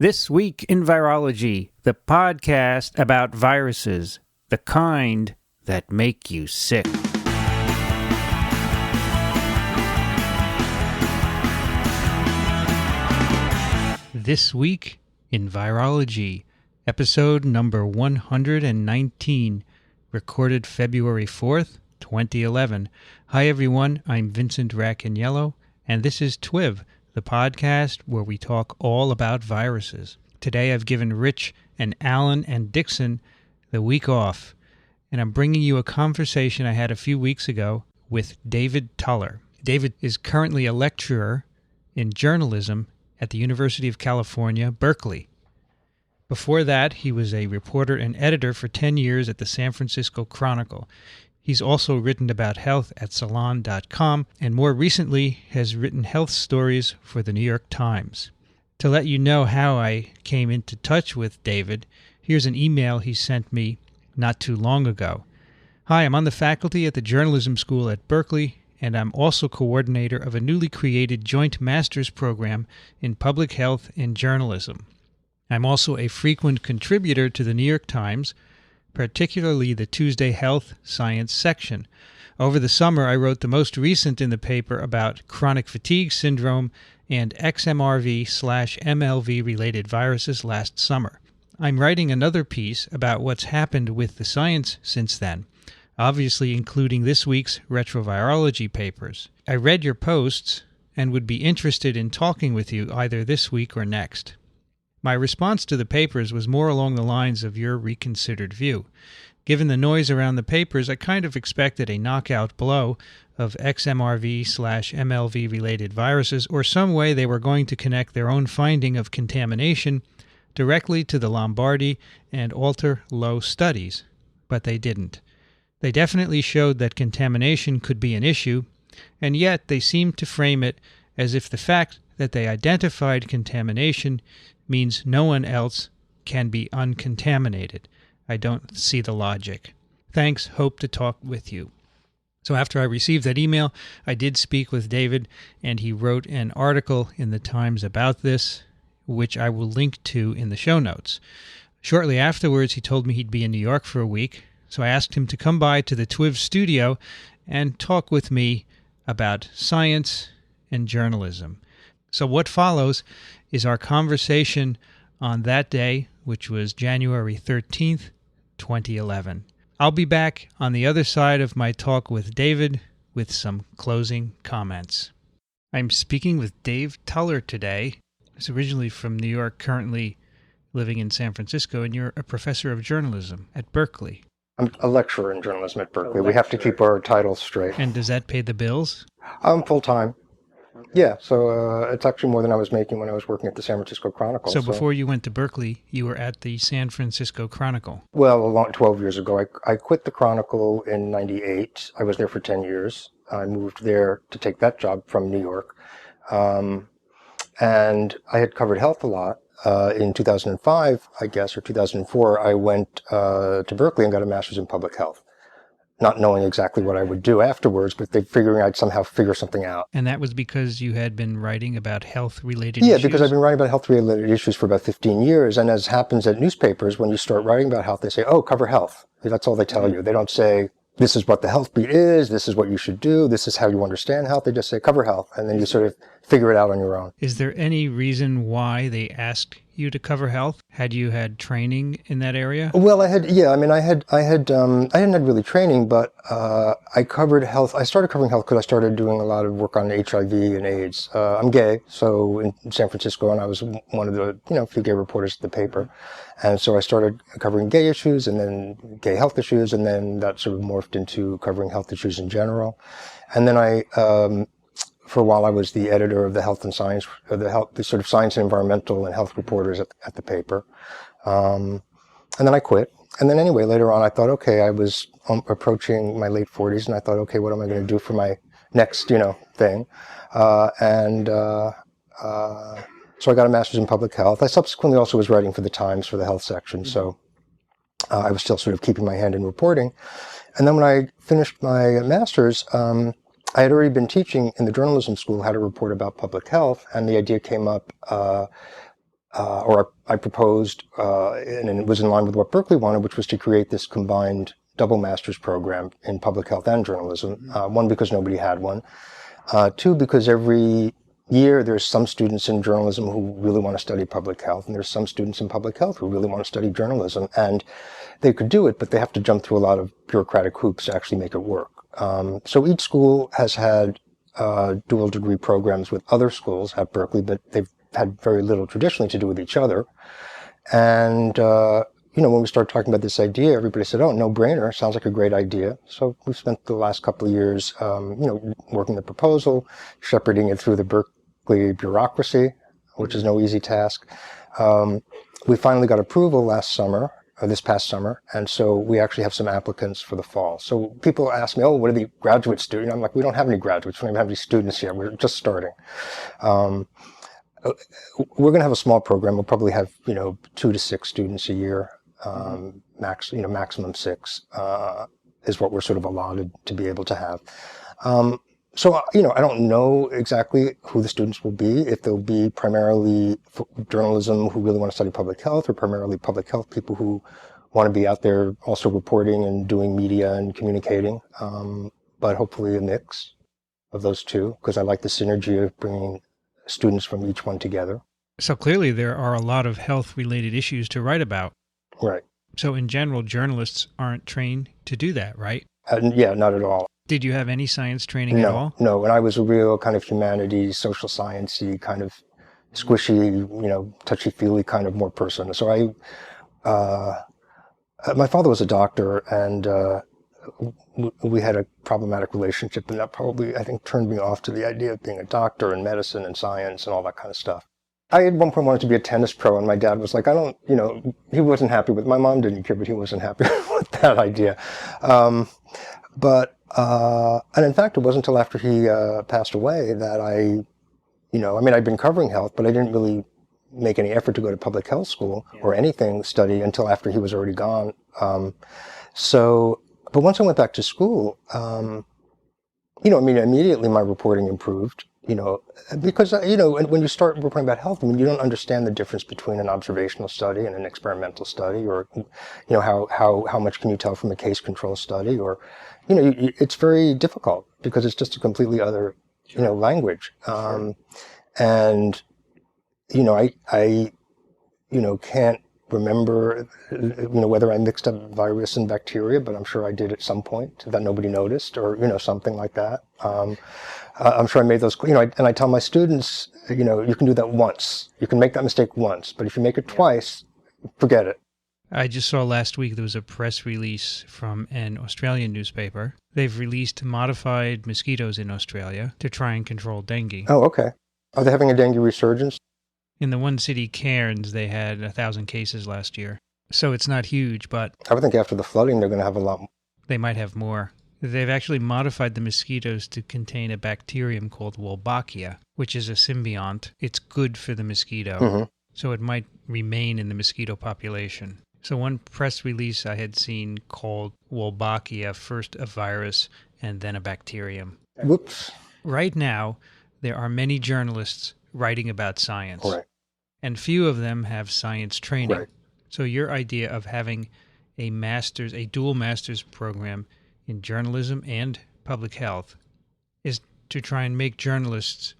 This Week in Virology, the podcast about viruses, the kind that make you sick. This Week in Virology, episode number 119, recorded February 4th, 2011. Hi everyone, I'm Vincent Racaniello, and this is TWiV, the podcast where we talk all about viruses. Today I've given Rich and Alan and Dixon the week off, and I'm bringing you a conversation I had a few weeks ago with David Tuller. David is currently a lecturer in journalism at the University of California, Berkeley. Before that, he was a reporter and editor for 10 years at the San Francisco Chronicle. He's also written about health at Salon.com, and more recently has written health stories for the New York Times. To let you know how I came into touch with David, here's an email he sent me not too long ago. Hi, I'm on the faculty at the Journalism School at Berkeley, and I'm also coordinator of a newly created joint master's program in public health and journalism. I'm also a frequent contributor to the New York Times, particularly the Tuesday Health Science section. Over the summer, I wrote the most recent in the paper about chronic fatigue syndrome and XMRV/MLV-related viruses last summer. I'm writing another piece about what's happened with the science since then, obviously including this week's retrovirology papers. I read your posts and would be interested in talking with you either this week or next. My response to the papers was more along the lines of your reconsidered view. Given the noise around the papers, I kind of expected a knockout blow of XMRV/MLV-related viruses, or some way they were going to connect their own finding of contamination directly to the Lombardi and Alter-Low studies, but they didn't. They definitely showed that contamination could be an issue, and yet they seemed to frame it as if the fact that they identified contamination means no one else can be uncontaminated. I don't see the logic. Thanks, hope to talk with you. So after I received that email, I did speak with David, and he wrote an article in the Times about this, which I will link to in the show notes. Shortly afterwards, he told me he'd be in New York for a week, so I asked him to come by to the TWiV studio and talk with me about science and journalism. So what follows is our conversation on that day, which was January 13th, 2011. I'll be back on the other side of my talk with David with some closing comments. I'm speaking with Dave Tuller today. He's originally from New York, currently living in San Francisco, and you're a professor of journalism at Berkeley. I'm a lecturer in journalism at Berkeley. We have to keep our titles straight. And does that pay the bills? I'm full-time. Yeah, so it's actually more than I was making when I was working at the San Francisco Chronicle. So before you went to Berkeley, you were at the San Francisco Chronicle. Well, 12 years ago. I quit the Chronicle in 98. I was there for 10 years. I moved there to take that job from New York. And I had covered health a lot. In 2005, I guess, or 2004, I went to Berkeley and got a master's in public health. Not knowing exactly what I would do afterwards, but figuring I'd somehow figure something out. And that was because you had been writing about health-related issues? Yeah, because I've been writing about health-related issues for about 15 years. And as happens at newspapers, when you start writing about health, they say, oh, cover health. That's all they tell you. They don't say, this is what the health beat is, this is what you should do, this is how you understand health. They just say, cover health. And then you sort of figure it out on your own. Is there any reason why they asked you to cover health? Had you had training in that area? Well, I hadn't had really training, but I covered health. I started covering health because I started doing a lot of work on HIV and AIDS. I'm gay, so in San Francisco, and I was one of the few gay reporters at the paper, and so I started covering gay issues and then gay health issues, and then that sort of morphed into covering health issues in general, and then I. For a while, I was the editor of the health and science, the sort of science and environmental and health reporters at the paper. And then I quit. And then anyway, later on, I thought, okay, I was approaching my late 40s, and I thought, okay, what am I going to do for my next, thing? So I got a master's in public health. I subsequently also was writing for the Times for the health section. So I was still sort of keeping my hand in reporting. And then when I finished my master's, I had already been teaching in the journalism school how to report about public health, and the idea came up or I proposed, and it was in line with what Berkeley wanted, which was to create this combined double master's program in public health and journalism. One, because nobody had one. Two, because every year there's some students in journalism who really want to study public health, and there's some students in public health who really want to study journalism. And they could do it, but they have to jump through a lot of bureaucratic hoops to actually make it work. So each school has had dual degree programs with other schools at Berkeley, but they've had very little traditionally to do with each other. And, when we started talking about this idea, everybody said, oh, no brainer. Sounds like a great idea. So we've spent the last couple of years, working the proposal, shepherding it through the Berkeley bureaucracy, which is no easy task. We finally got approval this past summer. And so we actually have some applicants for the fall. So people ask me, oh, what are the graduate students? I'm like, we don't have any graduates. We don't even have any students yet. We're just starting. We're going to have a small program. We'll probably have, 2 to 6 students a year. Maximum 6, is what we're sort of allotted to be able to have. So, I don't know exactly who the students will be, if they'll be primarily journalism who really want to study public health, or primarily public health people who want to be out there also reporting and doing media and communicating, but hopefully a mix of those two, because I like the synergy of bringing students from each one together. So clearly there are a lot of health-related issues to write about. Right. So in general, journalists aren't trained to do that, right? Yeah, not at all. Did you have any science training at all? No. And I was a real kind of humanities, social sciencey, kind of squishy, touchy-feely kind of more person. So my father was a doctor, and we had a problematic relationship, and that probably, I think, turned me off to the idea of being a doctor and medicine and science and all that kind of stuff. I at one point wanted to be a tennis pro, and my dad was like, he wasn't happy with, my mom didn't care, but he wasn't happy with that idea. And in fact, it wasn't until after he passed away that I'd been covering health, but I didn't really make any effort to go to public health school or anything study until after he was already gone. But once I went back to school, immediately my reporting improved. Because, when you start reporting about health, you don't understand the difference between an observational study and an experimental study, or, how much can you tell from a case control study, or, it's very difficult because it's just a completely other, language. And, I can't remember, whether I mixed up virus and bacteria, but I'm sure I did at some point that nobody noticed, or, something like that. I'm sure I made those, and I tell my students, you can do that once. You can make that mistake once, but if you make it twice, forget it. I just saw last week there was a press release from an Australian newspaper. They've released modified mosquitoes in Australia to try and control dengue. Oh, okay. Are they having a dengue resurgence? In the one city, Cairns, they had 1,000 cases last year. So it's not huge, but I would think after the flooding, they're going to have a lot more. They might have more. They've actually modified the mosquitoes to contain a bacterium called Wolbachia, which is a symbiont. It's good for the mosquito, so it might remain in the mosquito population. So one press release I had seen called Wolbachia first a virus and then a bacterium. Whoops. Right now, there are many journalists writing about science, right, and few of them have science training. Right. So your idea of having a dual master's program in journalism and public health is to try and make journalists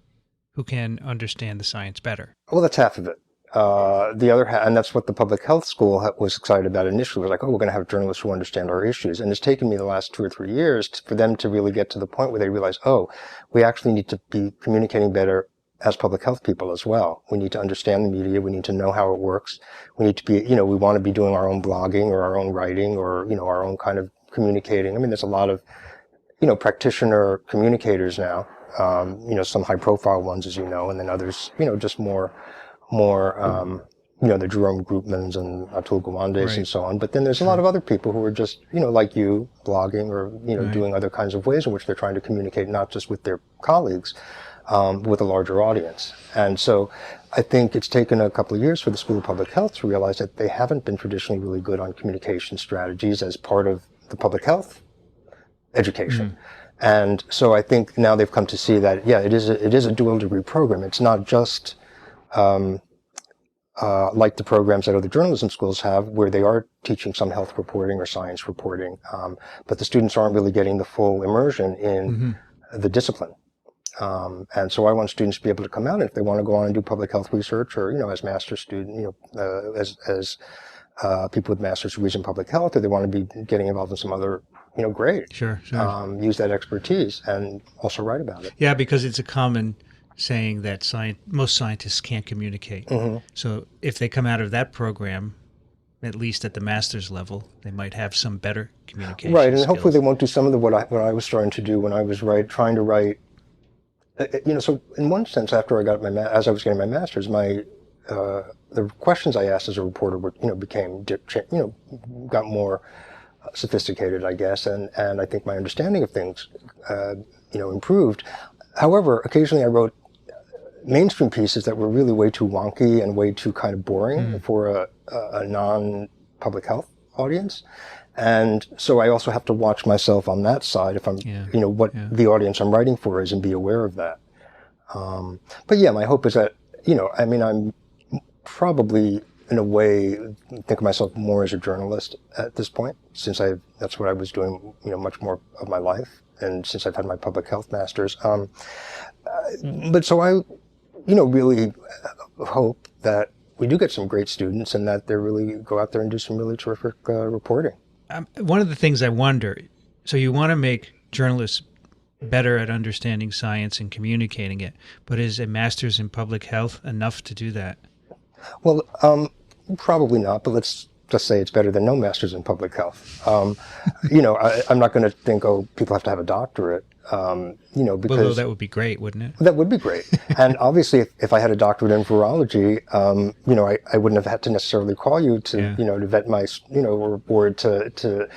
who can understand the science better. Well, that's half of it. The other half, and that's what the public health school was excited about initially, was like, oh, we're going to have journalists who understand our issues. And it's taken me the last 2 or 3 years for them to really get to the point where they realize, oh, we actually need to be communicating better as public health people as well. We need to understand the media. We need to know how it works. We need to be, we want to be doing our own blogging or our own writing or, our own kind of communicating. There's a lot of, practitioner communicators now, some high profile ones, as and then others, just more, the Jerome Groupmans and Atul Gawandes right, and so on. But then there's a lot of other people who are just, like you, blogging or, right, doing other kinds of ways in which they're trying to communicate, not just with their colleagues, with a larger audience. And so I think it's taken a couple of years for the School of Public Health to realize that they haven't been traditionally really good on communication strategies as part of the public health education. And so I think now they've come to see that, it is a dual degree program. It's not just, like the programs that other journalism schools have, where they are teaching some health reporting or science reporting, but the students aren't really getting the full immersion in the discipline. And so I want students to be able to come out, and if they want to go on and do public health research, or as master's student, as people with master's degrees in public health, or they want to be getting involved in some other grade. Sure. Use that expertise and also write about it. Yeah, because it's a common saying that most scientists can't communicate. So if they come out of that program, at least at the master's level, they might have some better communication Right, and skills. hopefully they won't do some of what I was starting to do when I was trying to write. So in one sense, after I got as I was getting my master's, the questions I asked as a reporter got more sophisticated, I guess, and I think my understanding of things, improved. However, occasionally I wrote mainstream pieces that were really way too wonky and way too kind of boring for a non-public health audience. And so I also have to watch myself on that side if I'm, the audience I'm writing for is, and be aware of that. But yeah, my hope is that, I'm probably in a way think of myself more as a journalist at this point, since that's what I was doing, much more of my life. And since I've had my public health master's, but so I, really hope that we do get some great students and that they really go out there and do some really terrific reporting. One of the things I wonder, so you want to make journalists better at understanding science and communicating it, but is a master's in public health enough to do that? Well, probably not, but let's just say it's better than no master's in public health. I'm not going to think, people have to have a doctorate, because... Well, that would be great, wouldn't it? That would be great. And obviously, if I had a doctorate in virology, I wouldn't have had to necessarily call you to, to vet my, or to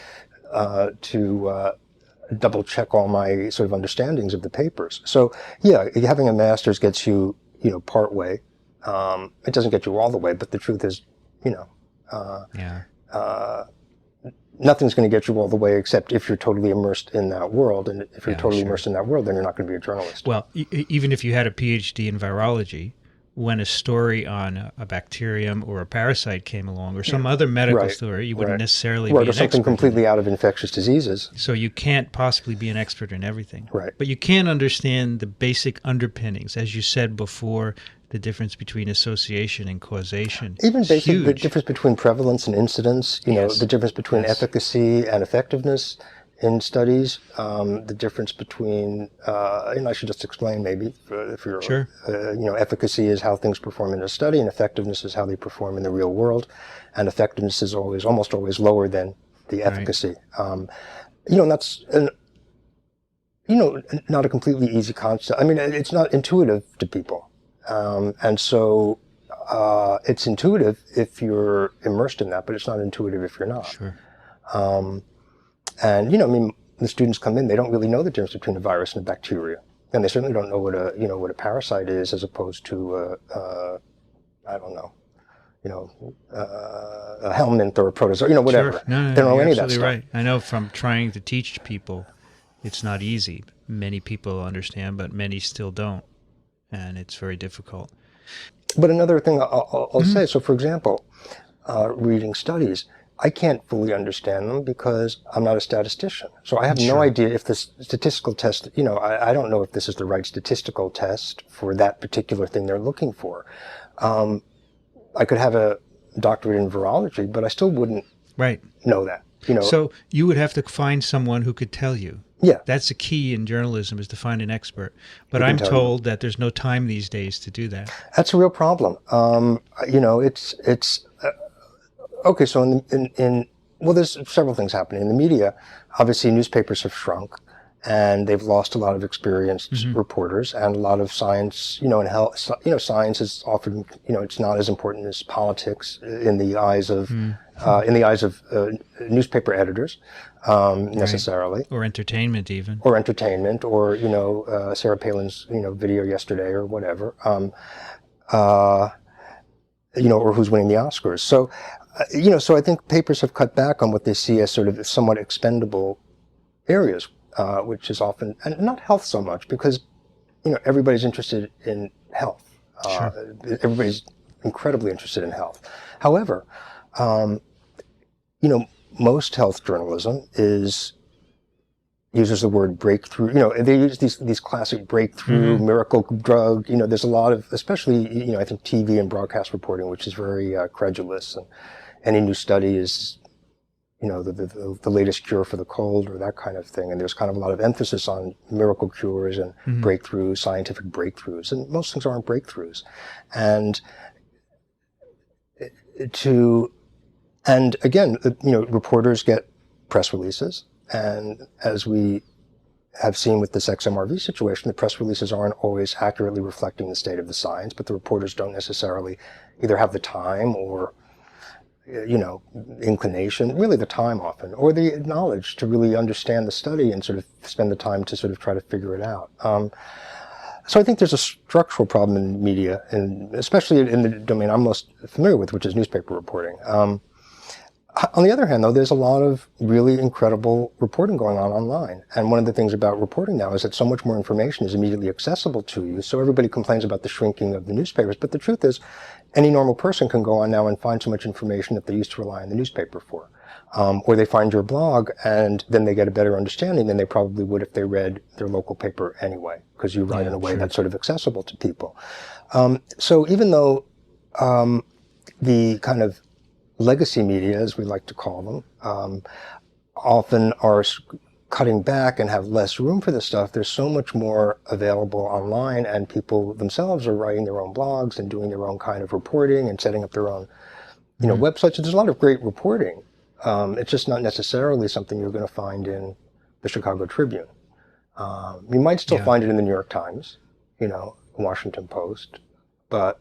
double check all my sort of understandings of the papers. So, yeah, having a master's gets you, part way. It doesn't get you all the way, but the truth is, nothing's going to get you all the way except if you're totally immersed in that world. And if you're totally immersed in that world, then you're not going to be a journalist. Well, even if you had a PhD in virology, when a story on a bacterium or a parasite came along, or some other medical story, you wouldn't necessarily be an expert. Or something completely out of infectious diseases. So you can't possibly be an expert in everything. Right. But you can understand the basic underpinnings, as you said before, the difference between association and causation. Even basically the difference between prevalence and incidence, the difference between efficacy and effectiveness in studies, the difference between, I should just explain maybe, if you're, sure. Efficacy is how things perform in a study, and effectiveness is how they perform in the real world, and effectiveness is almost always lower than the efficacy. Right. And that's, not a completely easy concept. I mean, it's not intuitive to people. And so it's intuitive if you're immersed in that, but it's not intuitive if you're not. Sure. And, the students come in, they don't really know the difference between a virus and a bacteria. And they certainly don't know what a parasite is as opposed to, a helminth or a protozoa, whatever. Sure. No, they don't know any of that stuff. Right. I know from trying to teach people, it's not easy. Many people understand, but many still don't. And it's very difficult. But another thing I'll say, so for example, reading studies, I can't fully understand them because I'm not a statistician. So I have no idea if this statistical test, I don't know if this is the right statistical test for that particular thing they're looking for. I could have a doctorate in virology, but I still wouldn't know that. So you would have to find someone who could tell you. Yeah. That's the key in journalism, is to find an expert. But I'm told that there's no time these days to do that. That's a real problem. It's okay. So there's several things happening in the media. Obviously, newspapers have shrunk, and they've lost a lot of experienced reporters, and a lot of science. In health, science is often, it's not as important as politics in the eyes of newspaper editors, necessarily. Or entertainment, even. Or entertainment, or Sarah Palin's video yesterday, or whatever. Or who's winning the Oscars. So, so I think papers have cut back on what they see as sort of somewhat expendable areas, which is often, and not health so much, because, everybody's interested in health. Sure. Everybody's incredibly interested in health. However, you know, most health journalism uses the word breakthrough. You know, they use these classic breakthrough, miracle drug. You know, there's a lot of, especially, you know, I think TV and broadcast reporting, which is very credulous, and any new study is, you know, the latest cure for the cold or that kind of thing. And there's kind of a lot of emphasis on miracle cures and breakthroughs, scientific breakthroughs, and most things aren't breakthroughs. And again, you know, reporters get press releases, and as we have seen with this XMRV situation, the press releases aren't always accurately reflecting the state of the science, but the reporters don't necessarily either have the time or, you know, inclination, really the time often, or the knowledge to really understand the study and sort of spend the time to sort of try to figure it out. So I think there's a structural problem in media, and especially in the domain I'm most familiar with, which is newspaper reporting. On the other hand, though, there's a lot of really incredible reporting going on online. And one of the things about reporting now is that so much more information is immediately accessible to you. So everybody complains about the shrinking of the newspapers. But the truth is, any normal person can go on now and find so much information that they used to rely on the newspaper for. Or they find your blog and then they get a better understanding than they probably would if they read their local paper anyway, because you write in a way that's sort of accessible to people. So even though the kind of legacy media, as we like to call them, often are cutting back and have less room for this stuff, there's so much more available online, and people themselves are writing their own blogs and doing their own kind of reporting and setting up their own, you know, websites. So there's a lot of great reporting. It's just not necessarily something you're going to find in the Chicago Tribune. You might still find it in the New York Times, you know, Washington Post, but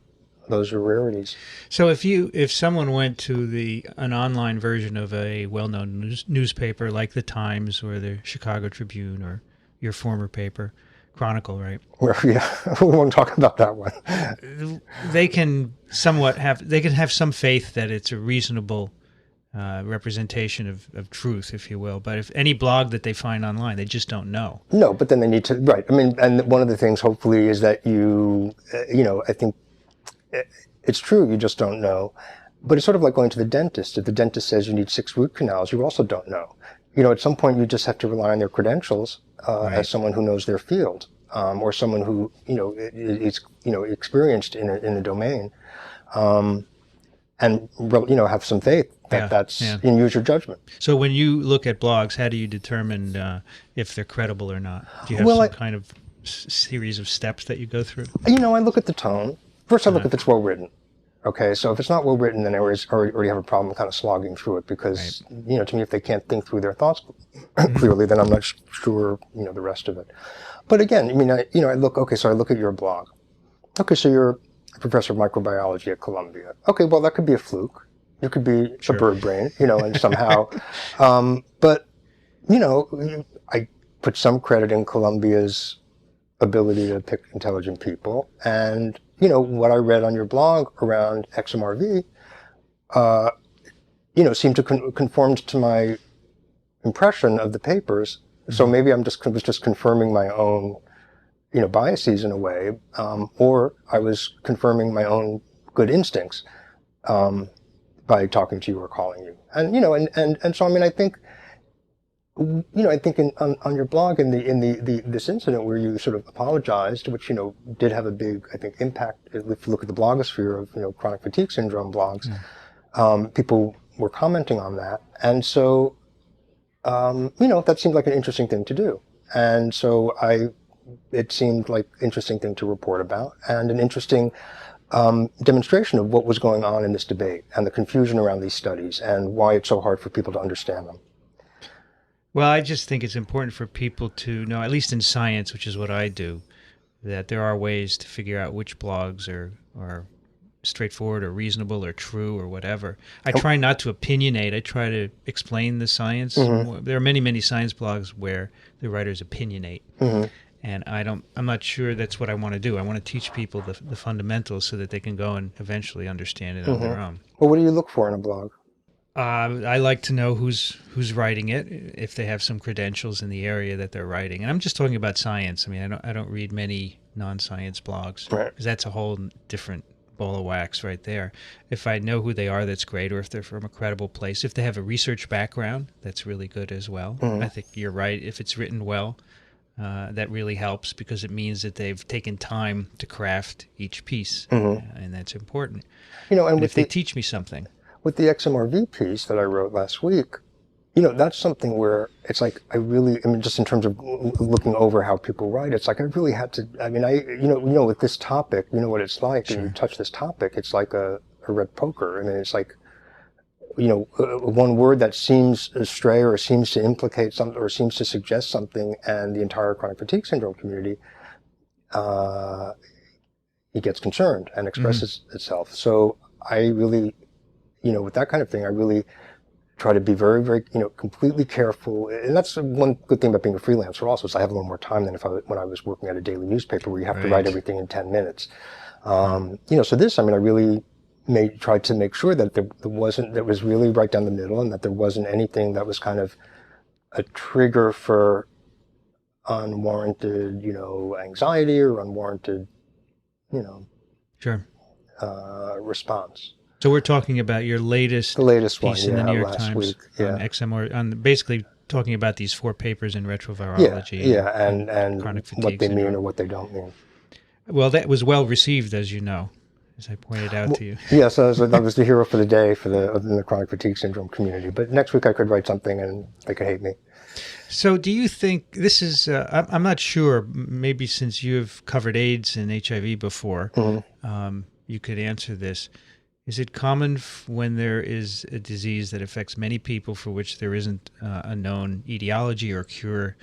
those are rarities. So if someone went to an online version of a well-known newspaper like the Times or the Chicago Tribune or your former paper, Chronicle, right? Yeah, we won't talk about that one. They can have some faith that it's a reasonable representation of truth, if you will. But if any blog that they find online, they just don't know. No, but then they need to, right. I mean, and one of the things hopefully is that you know, I think it's true, you just don't know. But it's sort of like going to the dentist. If the dentist says you need 6 root canals, you also don't know. You know, at some point you just have to rely on their credentials as someone who knows their field, or someone who, you know, is, you know, experienced in a domain, and, you know, have some faith that and use your judgment. So when you look at blogs, how do you determine if they're credible or not? Do you have some kind of series of steps that you go through? You know, I look at the tone. First, I look if it's well written. Okay, so if it's not well written, then I already have a problem kind of slogging through it, because, you know, to me, if they can't think through their thoughts clearly, then I'm not sure, you know, the rest of it. But again, I mean, I look at your blog. Okay, so you're a professor of microbiology at Columbia. Okay, well, that could be a fluke. You could be a bird brain, you know, and somehow. But, you know, I put some credit in Columbia's ability to pick intelligent people, and you know, what I read on your blog around XMRV, you know, seemed to conform to my impression of the papers. So maybe was just confirming my own, you know, biases in a way, or I was confirming my own good instincts by talking to you or calling you. And you know, and so I mean, I think, you know, I think on your blog in this incident where you sort of apologized, which, you know, did have a big, I think, impact. If you look at the blogosphere of, you know, chronic fatigue syndrome blogs, people were commenting on that, and so you know, that seemed like an interesting thing to do, and so it seemed like an interesting thing to report about, and an interesting demonstration of what was going on in this debate and the confusion around these studies and why it's so hard for people to understand them. Well, I just think it's important for people to know, at least in science, which is what I do, that there are ways to figure out which blogs are straightforward or reasonable or true or whatever. I try not to opinionate. I try to explain the science. There are many, many science blogs where the writers opinionate. And I'm not sure that's what I want to do. I want to teach people the fundamentals so that they can go and eventually understand it on their own. Well, what do you look for in a blog? I like to know who's writing it, if they have some credentials in the area that they're writing. And I'm just talking about science. I mean, I don't read many non-science blogs, right, because that's a whole different ball of wax right there. If I know who they are, that's great, or if they're from a credible place. If they have a research background, that's really good as well. I think you're right. If it's written well, that really helps because it means that they've taken time to craft each piece, and that's important. And And with if they teach me something. with the XMRV piece that I wrote last week, that's something where it's like I mean, just in terms of looking over how people write, it's like I really had to. I mean, with this topic, what it's like, and you touch this topic, it's like a red poker. I mean, it's like, one word that seems astray or seems to implicate something or seems to suggest something, and the entire chronic fatigue syndrome community, it gets concerned and expresses itself. So I really, with that kind of thing, I really try to be very, very, completely careful. And that's one good thing about being a freelancer also, is I have a little more time than when I was working at a daily newspaper where you have to write everything in 10 minutes. So this, I mean, I really tried to make sure that that was really right down the middle, and that there wasn't anything that was kind of a trigger for unwarranted, anxiety or unwarranted, response. So we're talking about your latest The latest piece one, in the New York last Times week, on XMR, basically talking about these 4 papers in retrovirology. And chronic fatigue what they syndrome. mean or what they don't mean. Well, that was well received, as you know, as I pointed out to you. Yes, I was the hero for the day in the chronic fatigue syndrome community. But next week I could write something and they could hate me. So do you think this is, I'm not sure, maybe since you've covered AIDS and HIV before, you could answer this. Is it common when there is a disease that affects many people for which there isn't a known etiology or cure,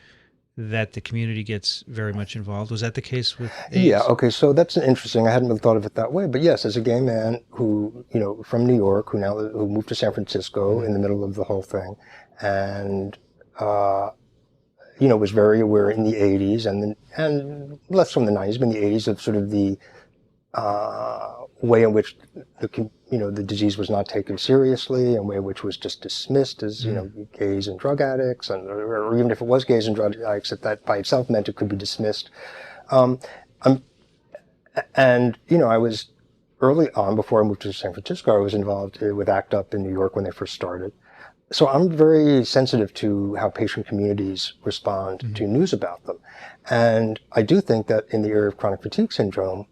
that the community gets very much involved? Was that the case with AIDS? Yeah, okay, so that's interesting. I hadn't really thought of it that way. But yes, as a gay man who, from New York, who moved to San Francisco in the middle of the whole thing, and, was very aware in the 80s and less from the 90s, but in the 80s of sort of the way in which the disease was not taken seriously, and way in which was just dismissed as gays and drug addicts, or even if it was gays and drug addicts, that by itself meant it could be dismissed. I was early on, before I moved to San Francisco, I was involved with ACT UP in New York when they first started. So I'm very sensitive to how patient communities respond to news about them, and I do think that in the area of chronic fatigue syndrome,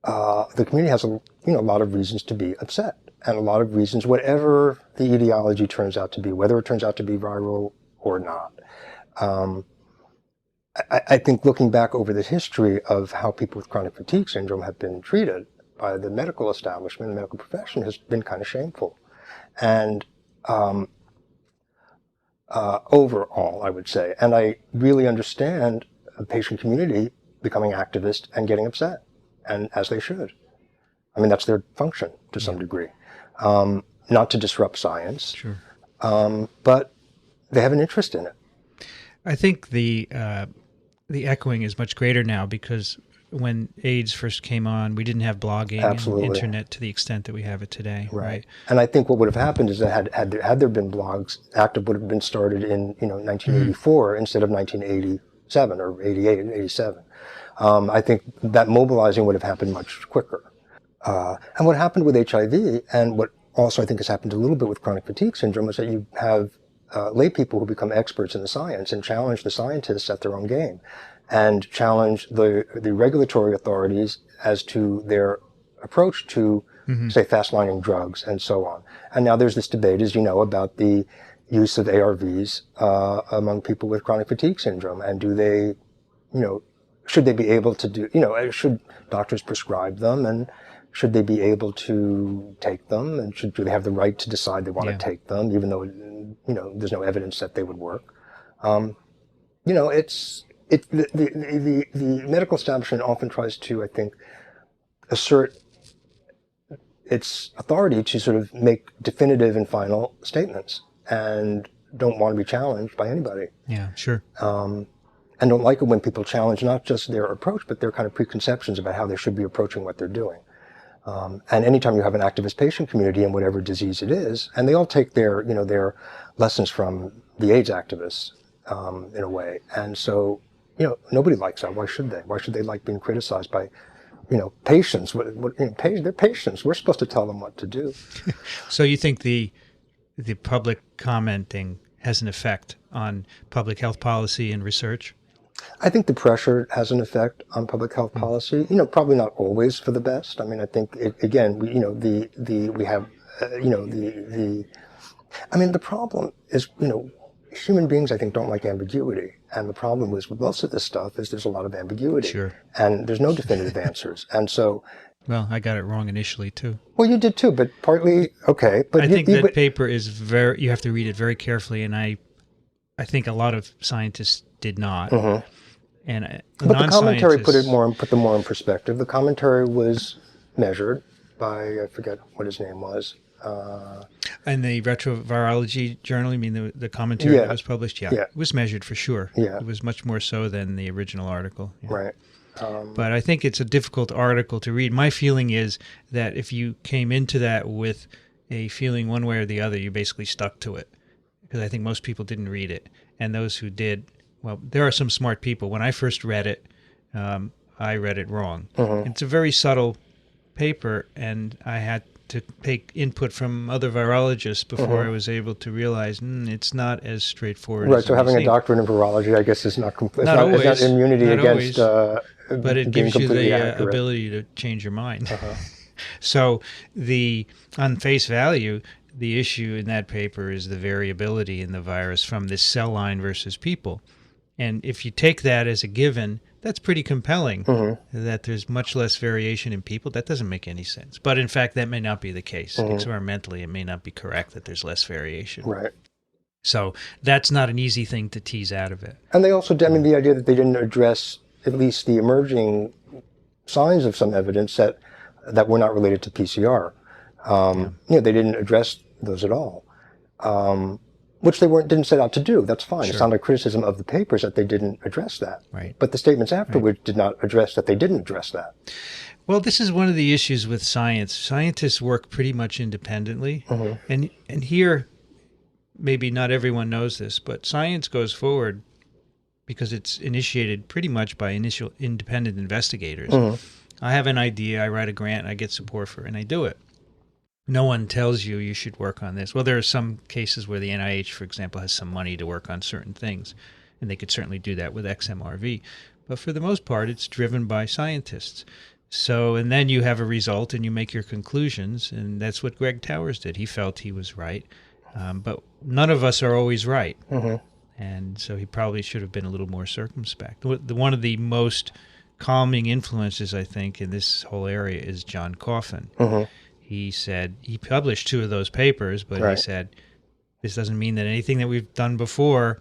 the community has a lot of reasons to be upset, and a lot of reasons, whatever the etiology turns out to be, whether it turns out to be viral or not. I think looking back over the history of how people with chronic fatigue syndrome have been treated by the medical establishment, the medical profession, has been kind of shameful. And overall, I would say, and I really understand a patient community becoming activist and getting upset, and as they should. I mean, that's their function to some degree. Not to disrupt science, but they have an interest in it. I think the echoing is much greater now, because when AIDS first came on, we didn't have blogging and internet to the extent that we have it today. Right. And I think what would have happened is that had there been blogs, ACT UP would have been started in 1984 instead of 1987 or 88 and 87. I think that mobilizing would have happened much quicker. And what happened with HIV, and what also I think has happened a little bit with chronic fatigue syndrome, is that you have lay people who become experts in the science and challenge the scientists at their own game, and challenge the regulatory authorities as to their approach to, say, fast-lining drugs and so on. And now there's this debate, as you know, about the use of ARVs among people with chronic fatigue syndrome, and do they, should they be able to do, should doctors prescribe them, and should they be able to take them, and do they have the right to decide they want to take them, even though, there's no evidence that they would work. The medical establishment often tries to, I think, assert its authority to sort of make definitive and final statements, and don't want to be challenged by anybody. Yeah, sure. And don't like it when people challenge not just their approach, but their kind of preconceptions about how they should be approaching what they're doing. And anytime you have an activist patient community in whatever disease it is, and they all take their lessons from the AIDS activists, in a way. And so, nobody likes that. Why should they? Why should they like being criticized by, patients. They're patients. We're supposed to tell them what to do. So you think the public commenting has an effect on public health policy and research? I think the pressure has an effect on public health policy. Probably not always for the best. I mean, I think we have the problem is, human beings, I think, don't like ambiguity. And the problem is with most of this stuff is there's a lot of ambiguity. Sure. And there's no definitive answers. And so... Well, I got it wrong initially, too. Well, you did, too, but partly, okay. But I think that paper is you have to read it very carefully, and I think a lot of scientists did not. Mm-hmm. And but the commentary put them more in perspective. The commentary was measured by, I forget what his name was. And the retrovirology journal, you mean the commentary that was published? Yeah. It was measured for sure. Yeah. It was much more so than the original article. Yeah. Right. But I think it's a difficult article to read. My feeling is that if you came into that with a feeling one way or the other, you basically stuck to it. Because I think most people didn't read it. And those who did, well, there are some smart people. When I first read it, I read it wrong. Mm-hmm. It's a very subtle paper, and I had to take input from other virologists before I was able to realize it's not as straightforward. Right. As So having a doctorate in virology, I guess, is not complete. Not it's not immunity not against. but it gives you the accurate. ability to change your mind. Uh-huh. So on face value, the issue in that paper is the variability in the virus from this cell line versus people. And if you take that as a given, that's pretty compelling, that there's much less variation in people. That doesn't make any sense. But in fact, that may not be the case. Experimentally, it may not be correct that there's less variation. Right. So that's not an easy thing to tease out of it. And they also, the idea that they didn't address at least the emerging signs of some evidence that were not related to PCR. They didn't address those at all. Which they didn't set out to do. That's fine. Sure. It's not a criticism of the papers that they didn't address that. Right. But the statements afterwards did not address that they didn't address that. Well, this is one of the issues with science. Scientists work pretty much independently. And here, maybe not everyone knows this, but science goes forward because it's initiated pretty much by initial independent investigators. I have an idea, I write a grant, I get support for it, and I do it. No one tells you should work on this. Well, there are some cases where the NIH, for example, has some money to work on certain things, and they could certainly do that with XMRV. But for the most part, it's driven by scientists. So, and then you have a result and you make your conclusions, and that's what Greg Towers did. He felt he was right, but none of us are always right. And so he probably should have been a little more circumspect. One of the most calming influences, I think, in this whole area is John Coffin. He said, he published 2 of those papers, but he said, this doesn't mean that anything that we've done before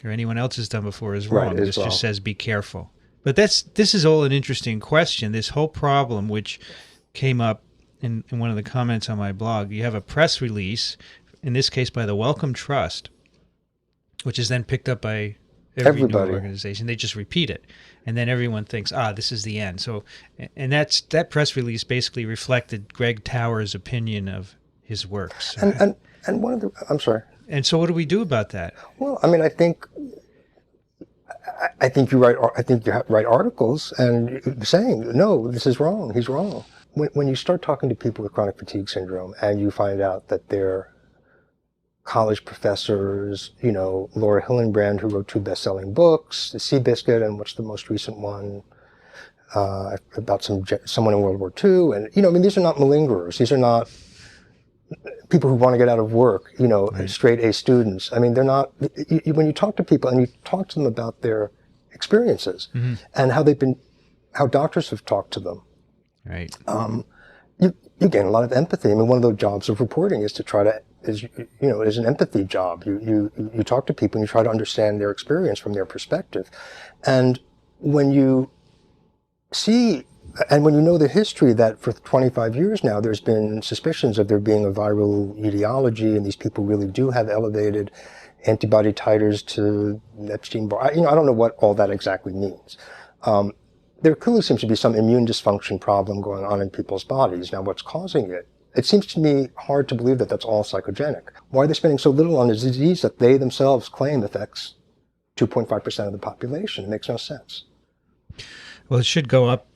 or anyone else has done before is wrong. This just says be careful. But this is all an interesting question. This whole problem, which came up in one of the comments on my blog, you have a press release, in this case by the Wellcome Trust, which is then picked up by everybody. New organization. They just repeat it. And then everyone thinks, this is the end. So, and that press release basically reflected Greg Towers' opinion of his works. And one of the, I'm sorry. And so what do we do about that? Well, I mean, I think you write articles and saying, no, this is wrong. He's wrong. When you start talking to people with chronic fatigue syndrome and you find out that they're college professors, Laura Hillenbrand, who wrote 2 best-selling books, The Seabiscuit, and what's the most recent one, about someone in World War II. And, these are not malingerers. These are not people who want to get out of work, straight A students. I mean, they're not, when you talk to people and you talk to them about their experiences and how doctors have talked to them. Right. You gain a lot of empathy. I mean, one of the jobs of reporting is to try to, is an empathy job. You talk to people and you try to understand their experience from their perspective. And when you see, and when you know the history that for 25 years now, there's been suspicions of there being a viral etiology and these people really do have elevated antibody titers to Epstein-Barr. I don't know what all that exactly means. There clearly seems to be some immune dysfunction problem going on in people's bodies. Now, what's causing it? It seems to me hard to believe that that's all psychogenic. Why are they spending so little on a disease that they themselves claim affects 2.5% of the population? It makes no sense. Well, it should go up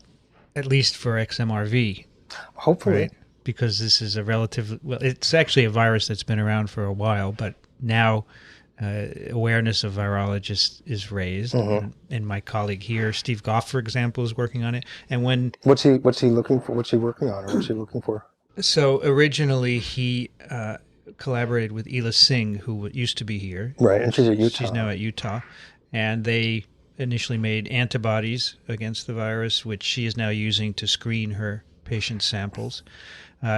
at least for XMRV, Hopefully. right? Because this is it's actually a virus that's been around for a while, but now awareness of virologists is raised. And my colleague here, Steve Goff, for example, is working on it. And what's he looking for? What's he working on, or what's he looking for? So originally he collaborated with Ela Singh, who used to be here. Right, and she's at Utah. She's now at Utah. And they initially made antibodies against the virus, which she is now using to screen her patient samples.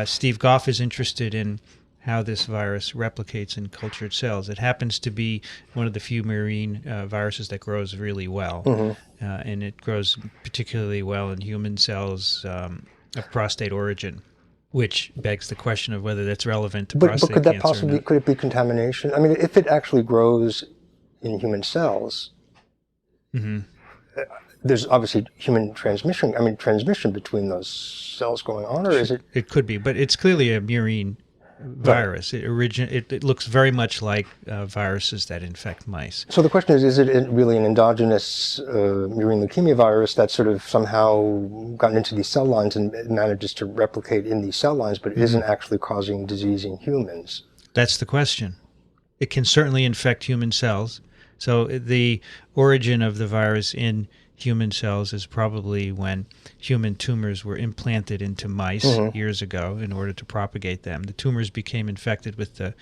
Steve Goff is interested in how this virus replicates in cultured cells. It happens to be one of the few marine viruses that grows really well, and it grows particularly well in human cells of prostate origin, which begs the question of whether that's relevant to prostate cancer. But could that possibly, could it be contamination? I mean, if it actually grows in human cells, there's obviously human transmission. I mean, transmission between those cells going on, or is it? It could be, but it's clearly a murine virus. It looks very much like viruses that infect mice. So the question is it really an endogenous murine leukemia virus that's sort of somehow gotten into these cell lines and manages to replicate in these cell lines, but isn't actually causing disease in humans? That's the question. It can certainly infect human cells. So the origin of the virus in human cells is probably when human tumors were implanted into mice years ago in order to propagate them. The tumors became infected with the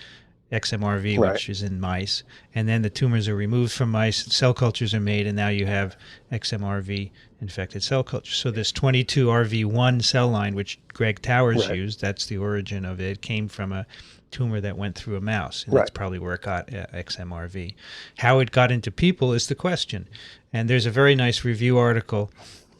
XMRV, which is in mice, and then the tumors are removed from mice, cell cultures are made, and now you have XMRV infected cell cultures. So this 22RV1 cell line, which Greg Towers used, that's the origin of it, came from a tumor that went through a mouse, and that's probably where it got XMRV. How it got into people is the question. And there's a very nice review article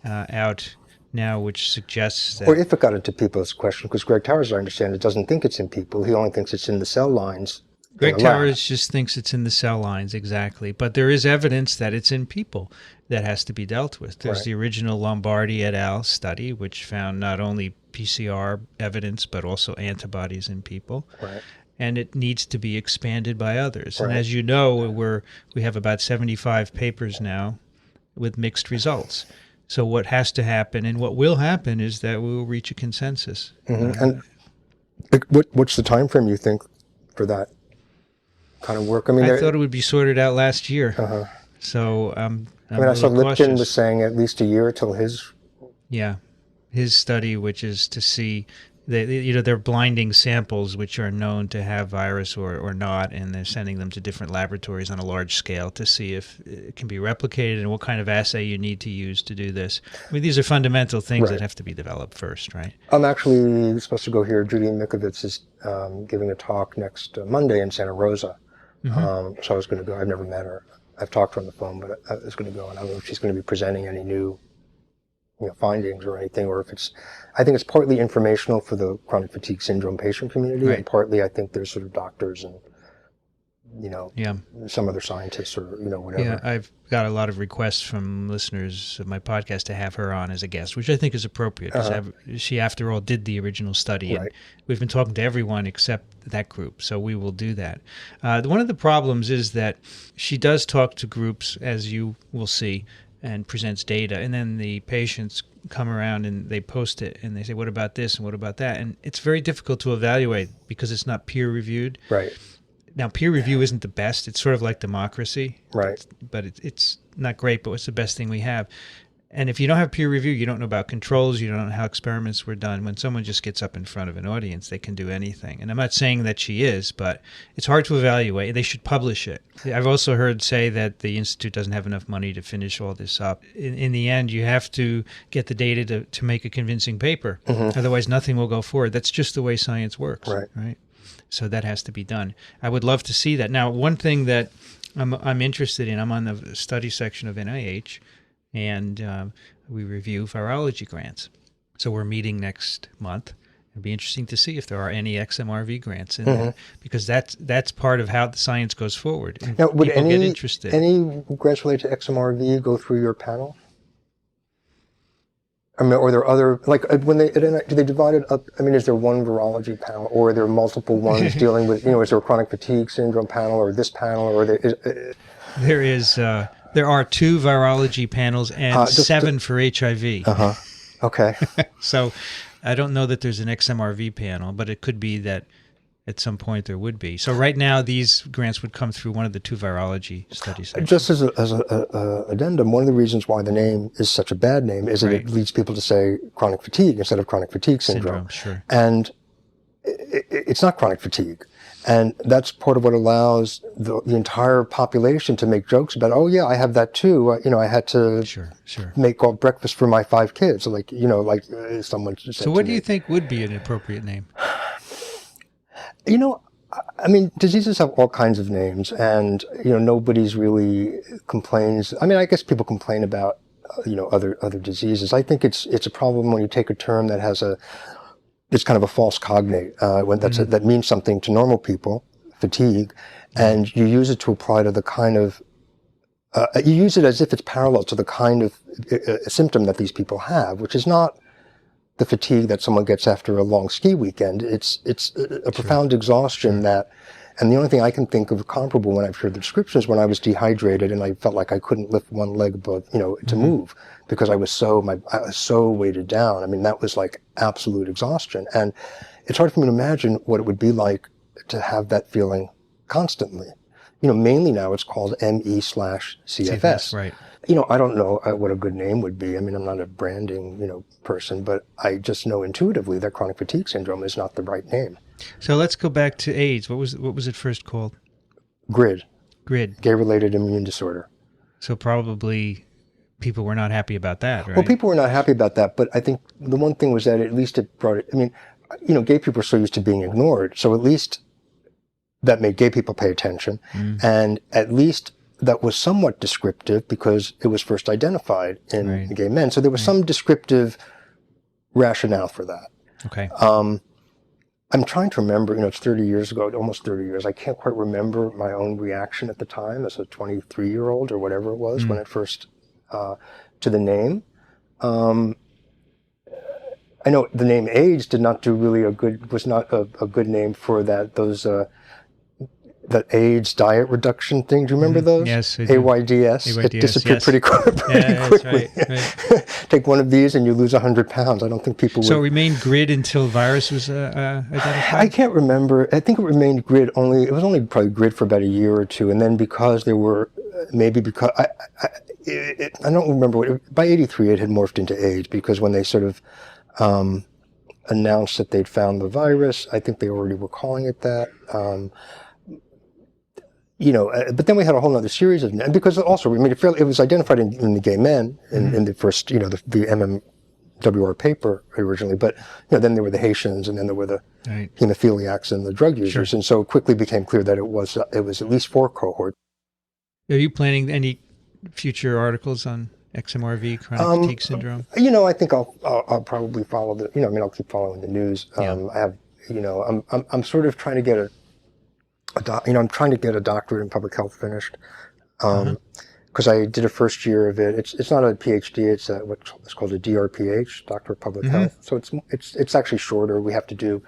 out now which suggests that... Or if it got into people is the question, because Greg Towers, I understand, it doesn't think it's in people. He only thinks it's in the cell lines. Greg Towers just thinks it's in the cell lines, exactly. But there is evidence that it's in people that has to be dealt with. There's the original Lombardi et al. Study, which found not only PCR evidence, but also antibodies in people. And it needs to be expanded by others. And as you know, we have about 75 papers now with mixed results. So what has to happen and what will happen is that we will reach a consensus. And what's the time frame you think for that kind of work? I mean, I thought it would be sorted out last year. So I saw Lipton was saying at least a year till his... Yeah, his study, which is to see... they're blinding samples which are known to have virus or not, and they're sending them to different laboratories on a large scale to see if it can be replicated and what kind of assay you need to use to do this. I mean, these are fundamental things that have to be developed first, right? I'm actually supposed to go here. Judy Mikovits is giving a talk next Monday in Santa Rosa. So I was going to go. I've never met her. I've talked to her on the phone, but I was going to go, and I don't know if she's going to be presenting any new findings or anything, or if it's, I think it's partly informational for the chronic fatigue syndrome patient community, and partly I think there's sort of doctors and, some other scientists or, whatever. Yeah, I've got a lot of requests from listeners of my podcast to have her on as a guest, which I think is appropriate, because she, after all, did the original study, and we've been talking to everyone except that group, so we will do that. One of the problems is that she does talk to groups, as you will see, and presents data, and then the patients come around and they post it and they say, what about this and what about that? And it's very difficult to evaluate because it's not peer reviewed. Now, peer review isn't the best. It's sort of like democracy. But it's not great, but it's the best thing we have. And if you don't have peer review, you don't know about controls, you don't know how experiments were done. When someone just gets up in front of an audience, they can do anything. And I'm not saying that she is, but it's hard to evaluate. They should publish it. I've also heard say that the Institute doesn't have enough money to finish all this up. In the end, you have to get the data to make a convincing paper. Otherwise, nothing will go forward. That's just the way science works, right? So that has to be done. I would love to see that. Now, one thing that I'm interested in, I'm on the study section of NIH, and we review virology grants. So we're meeting next month. It'd be interesting to see if there are any XMRV grants in there, because that's part of how the science goes forward. Now, would people get interested. Any grants related to XMRV go through your panel? I mean, or are there other, like, when do they divide it up? I mean, is there one virology panel, or are there multiple ones dealing with, is there a chronic fatigue syndrome panel, or this panel, or there are 2 virology panels and 7 for HIV. Okay. So I don't know that there's an XMRV panel, but it could be that at some point there would be. So right now these grants would come through one of the two virology studies. Just as a addendum, one of the reasons why the name is such a bad name is that it leads people to say chronic fatigue instead of chronic fatigue syndrome. Sure. And it's not chronic fatigue. And that's part of what allows the entire population to make jokes about, oh yeah, I have that too. I had to make all breakfast for my 5 kids. So someone said So what do you think would be an appropriate name? I mean, diseases have all kinds of names, and nobody's really complains. I mean, I guess people complain about other diseases. I think it's a problem when you take a term that has it's kind of a false cognate that means something to normal people, fatigue, and you use it to apply to the kind of you use it as if it's parallel to the kind of symptom that these people have, which is not the fatigue that someone gets after a long ski weekend. It's a profound exhaustion and the only thing I can think of comparable when I've heard the description is when I was dehydrated and I felt like I couldn't lift one leg above, to move because I was so weighted down. I mean, that was like absolute exhaustion. And it's hard for me to imagine what it would be like to have that feeling constantly. Mainly now it's called ME/CFS. Right. I don't know what a good name would be. I mean, I'm not a branding, person, but I just know intuitively that chronic fatigue syndrome is not the right name. So let's go back to AIDS. What was it first called? GRID. GRID. Gay-related immune disorder. So probably people were not happy about that, right? Well, people were not happy about that, but I think the one thing was that at least it brought it, I mean, gay people are so used to being ignored, so at least that made gay people pay attention, and at least that was somewhat descriptive because it was first identified in gay men. So there was some descriptive rationale for that. Okay. I'm trying to remember, it's 30 years ago, almost 30 years. I can't quite remember my own reaction at the time as a 23-year-old or whatever it was when it first, to the name. I know the name AIDS did not do really was not a good name for that AIDS diet reduction thing. Do you remember those? Yes. AYDS. It disappeared pretty quickly. That's right. Take one of these and you lose 100 pounds. I don't think people would. So it remained GRID until virus was identified? I can't remember. I think it remained GRID only. It was only probably GRID for about a year or two. And then because there were, maybe because, I don't remember. By 83, it had morphed into AIDS because when they sort of announced that they'd found the virus, I think they already were calling it that. But then we had a whole other series of, because also, I mean, it was identified in the gay men in the first, the MMWR paper originally, but, then there were the Haitians and then there were the hemophiliacs and the drug users. And so it quickly became clear that it was at least 4 cohorts. Are you planning any future articles on XMRV, chronic fatigue syndrome? I think I'll probably follow I'll keep following the news. I have, I'm sort of trying to get I'm trying to get a doctorate in public health finished, because I did a first year of it. It's not a PhD. It's what's called a DRPH, Doctor of Public Health. So it's actually shorter. We have to do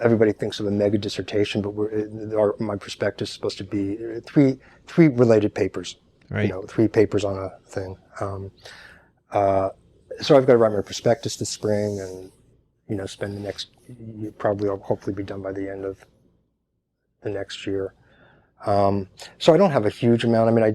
everybody thinks of a mega dissertation, but my prospectus is supposed to be three related papers. Right. 3 papers on a thing. So I've got to write my prospectus this spring and. Spend the next, I'll hopefully be done by the end of the next year. So I don't have a huge amount. I mean, I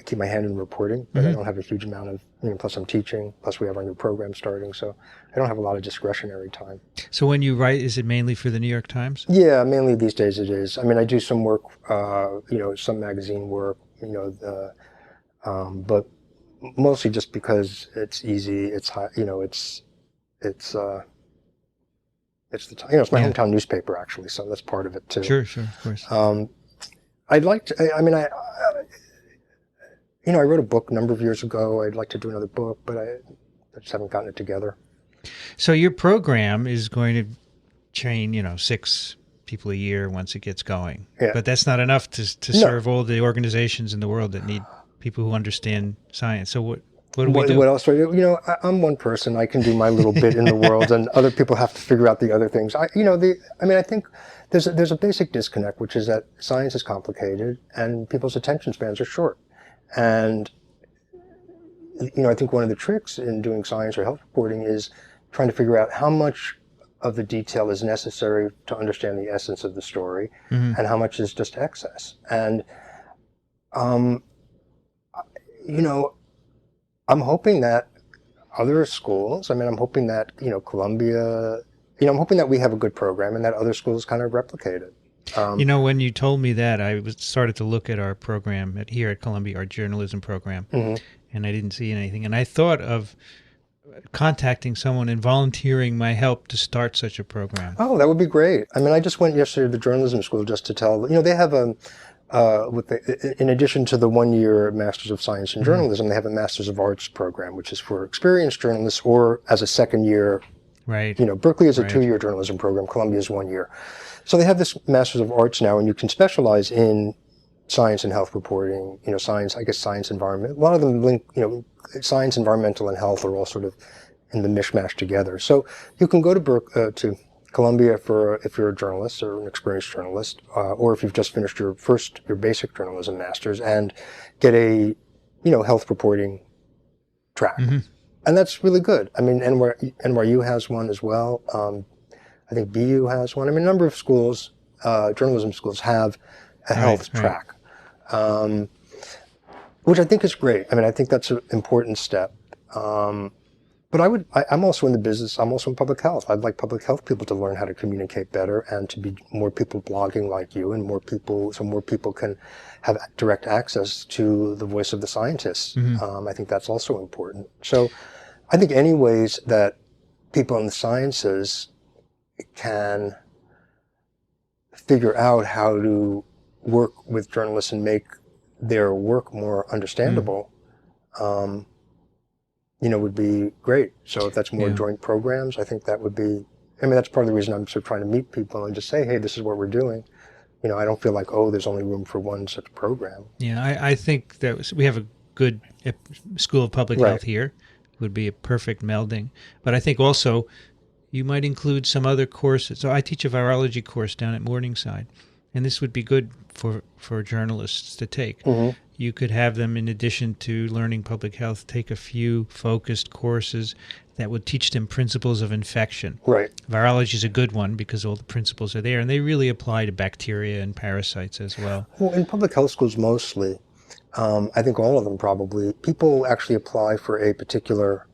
keep my hand in reporting, but I don't have a huge amount of, plus I'm teaching, plus we have our new program starting. So I don't have a lot of discretionary time. So when you write, is it mainly for the New York Times? Yeah, mainly these days it is. I mean, I do some work, some magazine work, but mostly just because it's easy. It's high, it's the it's my hometown newspaper actually, so that's part of it too. Sure, of course. I'd like to. I mean, I wrote a book a number of years ago. I'd like to do another book, but I just haven't gotten it together. So your program is going to train, 6 people a year once it gets going. Yeah. But that's not enough to serve all the organizations in the world that need people who understand science. So what do we do? What else do I do? I'm one person. I can do my little bit in the world, and other people have to figure out the other things. I think there's a basic disconnect, which is that science is complicated and people's attention spans are short. And, I think one of the tricks in doing science or health reporting is trying to figure out how much of the detail is necessary to understand the essence of the story, and how much is just excess. And, I'm hoping that other schools, I'm hoping that, Columbia, I'm hoping that we have a good program and that other schools kind of replicate it. When you told me that, I started to look at our program here at Columbia, our journalism program, and I didn't see anything. And I thought of contacting someone and volunteering my help to start such a program. Oh, that would be great. I just went yesterday to the journalism school just to tell, they have in addition to the 1-year Masters of Science in Journalism, they have a Masters of Arts program, which is for experienced journalists or as a second year. Right. Berkeley is a 2-year journalism program. Columbia is 1 year. So they have this Masters of Arts now, and you can specialize in science and health reporting, science, science, environment. A lot of them link, science, environmental, and health are all sort of in the mishmash together. So you can go to Columbia if you're a journalist or an experienced journalist, or if you've just finished your basic journalism masters, and get a, health reporting track. And that's really good. NYU has one as well. I think BU has one. A number of schools, journalism schools, have a health track, which I think is great. I think that's an important step. But I'm also in the business, I'm also in public health. I'd like public health people to learn how to communicate better and to be more people blogging like you, and so more people can have direct access to the voice of the scientists. I think that's also important. So I think any ways that people in the sciences can figure out how to work with journalists and make their work more understandable, would be great. So if that's more joint programs, I think that would be, that's part of the reason I'm sort of trying to meet people and just say, hey, this is what we're doing. I don't feel like, there's only room for one such program. Yeah, I think that we have a good School of Public Health here. It would be a perfect melding. But I think also you might include some other courses. So I teach a virology course down at Morningside, and this would be good for journalists to take. You could have them, in addition to learning public health, take a few focused courses that would teach them principles of infection. Right. Virology is a good one because all the principles are there, and they really apply to bacteria and parasites as well. Well, in public health schools mostly, I think all of them probably, people actually apply for a particular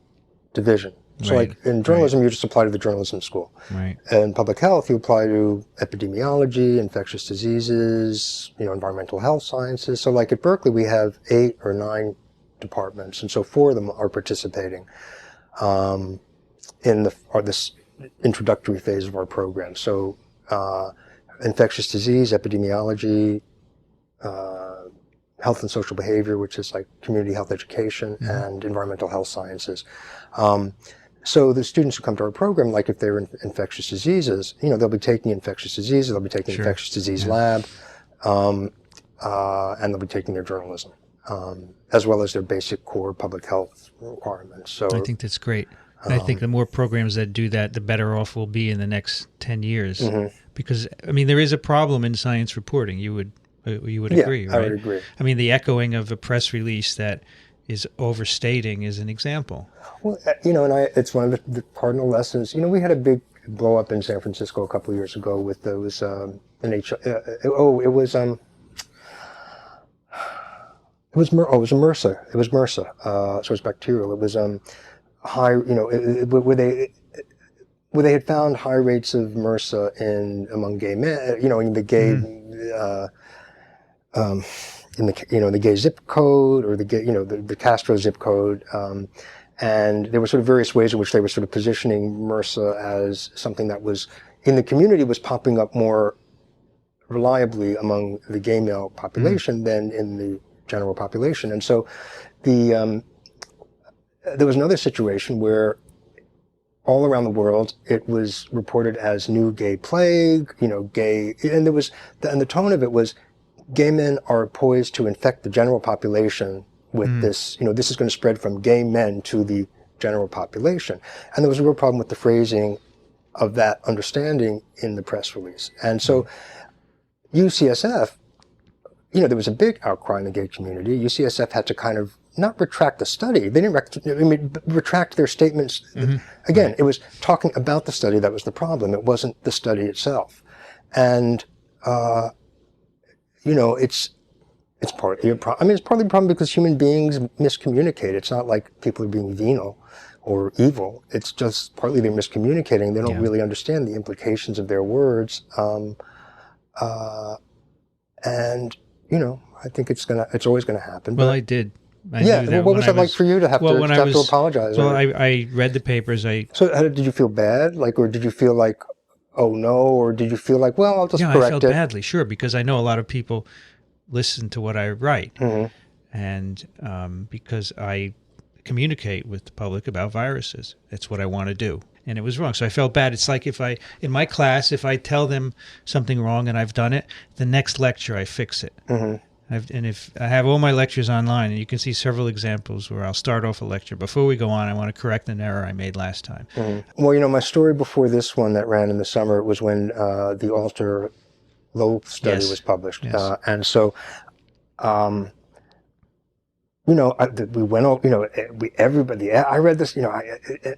division. So like in journalism, you just apply to the journalism school. Right. In public health, you apply to epidemiology, infectious diseases, environmental health sciences. So like at Berkeley, we have 8 or 9 departments, and so 4 of them are participating in this introductory phase of our program. So infectious disease, epidemiology, health and social behavior, which is like community health education, and environmental health sciences. So the students who come to our program, like if they're in infectious diseases, they'll be taking infectious diseases, they'll be taking infectious disease lab, and they'll be taking their journalism, as well as their basic core public health requirements. So I think that's great. I think the more programs that do that, the better off we'll be in the next 10 years. Because, there is a problem in science reporting. You would agree, right? I would agree. The echoing of a press release that is overstating is an example. Well, it's one of the cardinal lessons. We had a big blow up in San Francisco a couple of years ago with those it was MRSA. It was MRSA. So it's bacterial. It was high. Where they had found high rates of MRSA among gay men. In the gay. In the gay zip code, or the Castro zip code, and there were sort of various ways in which they were sort of positioning MRSA as something that was in the community was popping up more reliably among the gay male population than in the general population. And so there was another situation where all around the world it was reported as new gay plague, gay, and the tone of it was, gay men are poised to infect the general population with this, this is going to spread from gay men to the general population. And there was a real problem with the phrasing of that understanding in the press release. And so UCSF, there was a big outcry in the gay community. UCSF had to kind of not retract the study. They didn't retract their statements. Mm-hmm. Again, right. It was talking about the study that was the problem. It wasn't the study itself. And, it's partly a problem. I mean, it's partly a problem because human beings miscommunicate. It's not like people are being venal or evil. It's just partly they're miscommunicating. They don't really understand the implications of their words. And, I think it's always gonna happen. Well, I did. I knew that. Well, what was it like for you to have to apologize? Well, I read the papers. So did you feel bad? Or did you feel like, oh no? Or did you feel like, well, I'll just correct it? I felt badly, sure, because I know a lot of people listen to what I write. Mm-hmm. And because I communicate with the public about viruses. That's what I want to do. And it was wrong. So I felt bad. It's like in my class, if I tell them something wrong and I've done it, the next lecture I fix it. Mm-hmm. And if I have all my lectures online, and you can see several examples where I'll start off a lecture. Before we go on, I want to correct an error I made last time. Mm-hmm. Well, my story before this one that ran in the summer was when the Alter Low study was published. Yes. And so, we went over, everybody, I read this,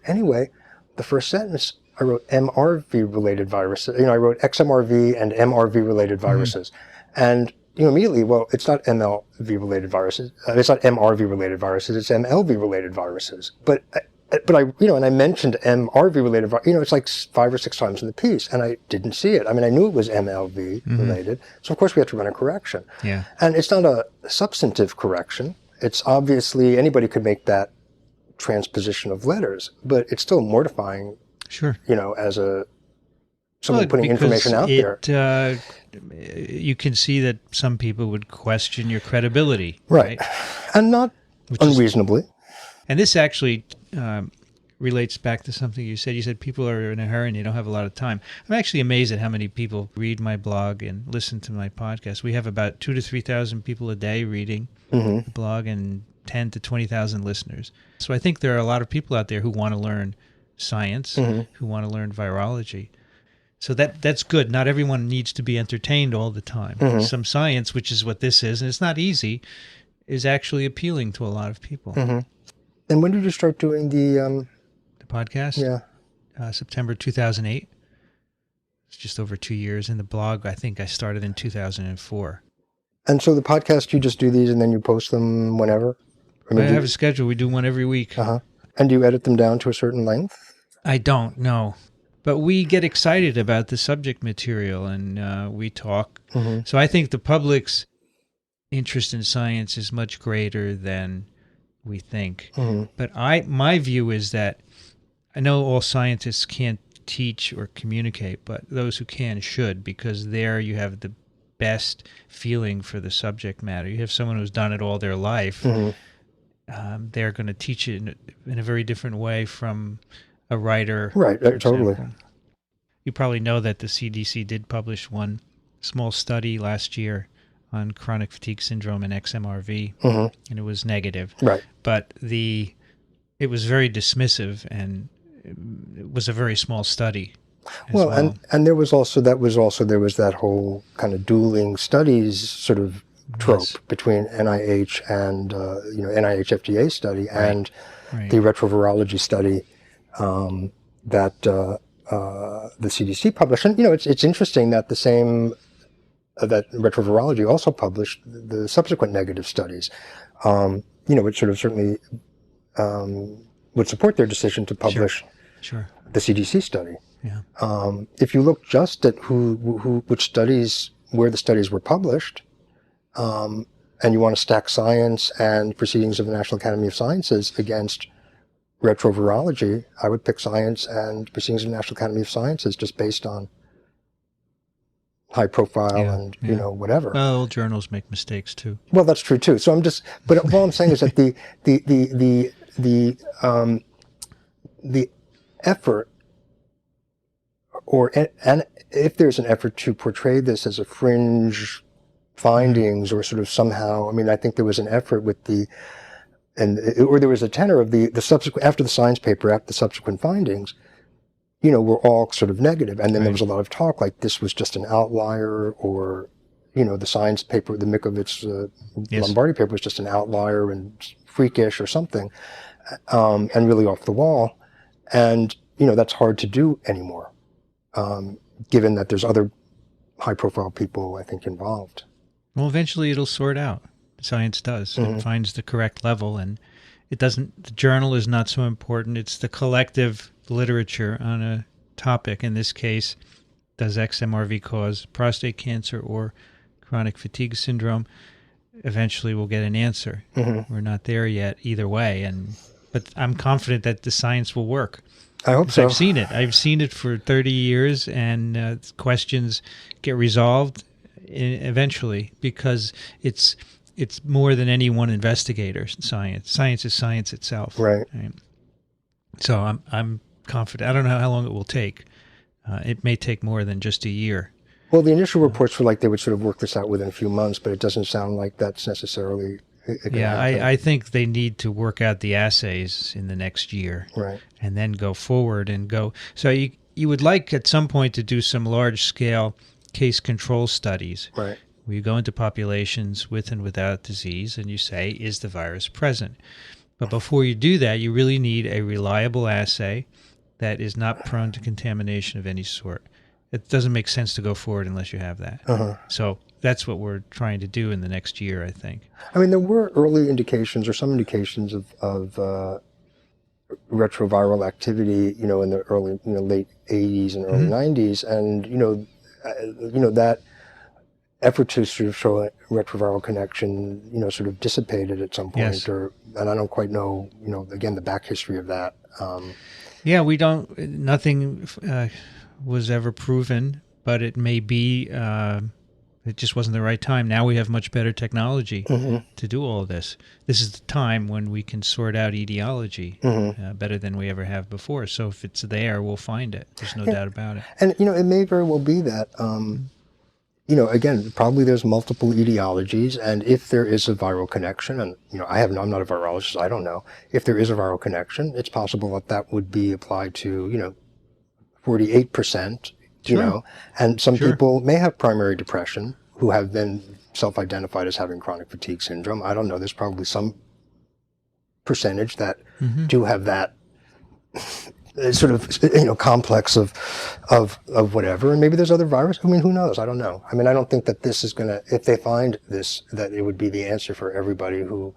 anyway, the first sentence, I wrote MRV-related viruses. I wrote XMRV and MRV-related viruses. Mm-hmm. And immediately, well, it's not MLV-related viruses. It's not MRV-related viruses. It's MLV-related viruses. But I, and I mentioned MRV-related, it's like 5 or 6 times in the piece, and I didn't see it. I mean, I knew it was MLV-related. Mm-hmm. So, of course, we had to run a correction. Yeah. And it's not a substantive correction. It's obviously, anybody could make that transposition of letters, but it's still mortifying. Sure. As someone putting information out there. You can see that some people would question your credibility. Right. And not unreasonably. And this actually relates back to something you said. You said people are in a hurry and you don't have a lot of time. I'm actually amazed at how many people read my blog and listen to my podcast. We have about 2,000 to 3,000 people a day reading the blog and 10,000 to 20,000 listeners. So I think there are a lot of people out there who want to learn science, who want to learn virology. So that's good. Not everyone needs to be entertained all the time. Mm-hmm. Some science, which is what this is, and it's not easy, is actually appealing to a lot of people. Mm-hmm. And when did you start doing the podcast? Yeah. September 2008. It's just over 2 years. And the blog, I think I started in 2004. And so the podcast, you just do these and then you post them whenever? I have a schedule. We do one every week. Uh-huh. And do you edit them down to a certain length? I don't, no. But we get excited about the subject material and we talk. Mm-hmm. So I think the public's interest in science is much greater than we think. Mm-hmm. But my view is that I know all scientists can't teach or communicate, but those who can should, because there you have the best feeling for the subject matter. You have someone who's done it all their life. Mm-hmm. They're going to teach it in a very different way from a writer. Right, totally. You probably know that the CDC did publish one small study last year on chronic fatigue syndrome and XMRV, and it was negative. Right. But it was very dismissive, and it was a very small study. Well, and there was that whole kind of dueling studies sort of trope between NIH and NIH FDA study and the retrovirology study that the CDC published. And it's interesting that the same that retrovirology also published the subsequent negative studies, which sort of certainly would support their decision to publish the CDC study. Yeah. If you look just at which studies, where the studies were published, and you want to stack science and proceedings of the National Academy of Sciences against retrovirology, I would pick science and proceedings of the National Academy of Sciences just based on high profile and whatever. Well, journals make mistakes too. Well, that's true too. So but all I'm saying is that the effort, and if there's an effort to portray this as a fringe findings or sort of somehow, I think there was an effort with or there was a tenor of the subsequent, after the science paper, after the subsequent findings, were all sort of negative. And then there was a lot of talk like this was just an outlier or, the science paper, the Mikovits Yes. Lombardi paper was just an outlier and freakish or something, and really off the wall. And, that's hard to do anymore, given that there's other high-profile people, I think, involved. Well, eventually it'll sort out. Science does. It finds the correct level, and it doesn't. The journal is not so important. It's the collective literature on a topic. In this case, does XMRV cause prostate cancer or chronic fatigue syndrome? Eventually, we'll get an answer. We're not there yet, either way, but I'm confident that the science will work. I hope so. I've seen it. I've seen it for 30 years, and questions get resolved eventually, because it's more than any one investigator. Science is science itself. Right. So I'm confident. I don't know how long it will take. It may take more than just a year. Well, the initial reports were like they would sort of work this out within a few months, but it doesn't sound like that's necessarily. Yeah, I think they need to work out the assays in the next year, right, and then go forward and go. So you would like at some point to do some large scale case control studies, right, where you go into populations with and without disease, and you say, is the virus present? But before you do that, you really need a reliable assay that is not prone to contamination of any sort. It doesn't make sense to go forward unless you have that. So that's what we're trying to do in the next year, I think. I mean, there were early indications or some indications of retroviral activity, in the early, late 80s and early 90s. And, that effort to sort of show a retroviral connection, sort of dissipated at some point. Yes. And I don't quite know, again, the back history of that. Yeah, nothing was ever proven, but it may be, it just wasn't the right time. Now we have much better technology to do all of this. This is the time when we can sort out etiology better than we ever have before. So if it's there, we'll find it. There's no doubt about it. And, it may very well be that, again, probably there's multiple etiologies, and if there is a viral connection, and, I'm not a virologist, I don't know. If there is a viral connection, it's possible that would be applied to, 48%, Sure. and some people may have primary depression who have been self-identified as having chronic fatigue syndrome. I don't know. There's probably some percentage that do have that sort of, complex of whatever. And maybe there's other viruses. I mean, who knows? I don't know. I mean, I don't think that this is going to, if they find this, that it would be the answer for everybody who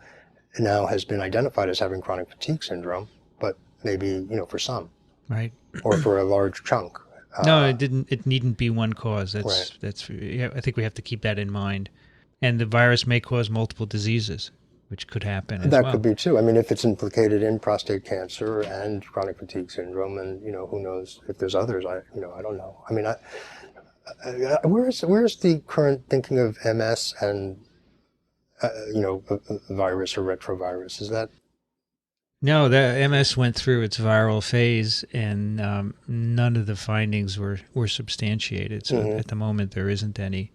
now has been identified as having chronic fatigue syndrome, but maybe, for some. Right. Or for a large chunk. No, it didn't. It needn't be one cause. Right. I think we have to keep that in mind. And the virus may cause multiple diseases, which could happen as well. That could be too. I mean, if it's implicated in prostate cancer and chronic fatigue syndrome, and who knows if there's others? I don't know. I mean, where's the current thinking of MS and a virus or retrovirus? Is that? No, the MS went through its viral phase, and none of the findings were substantiated. So at the moment, there isn't any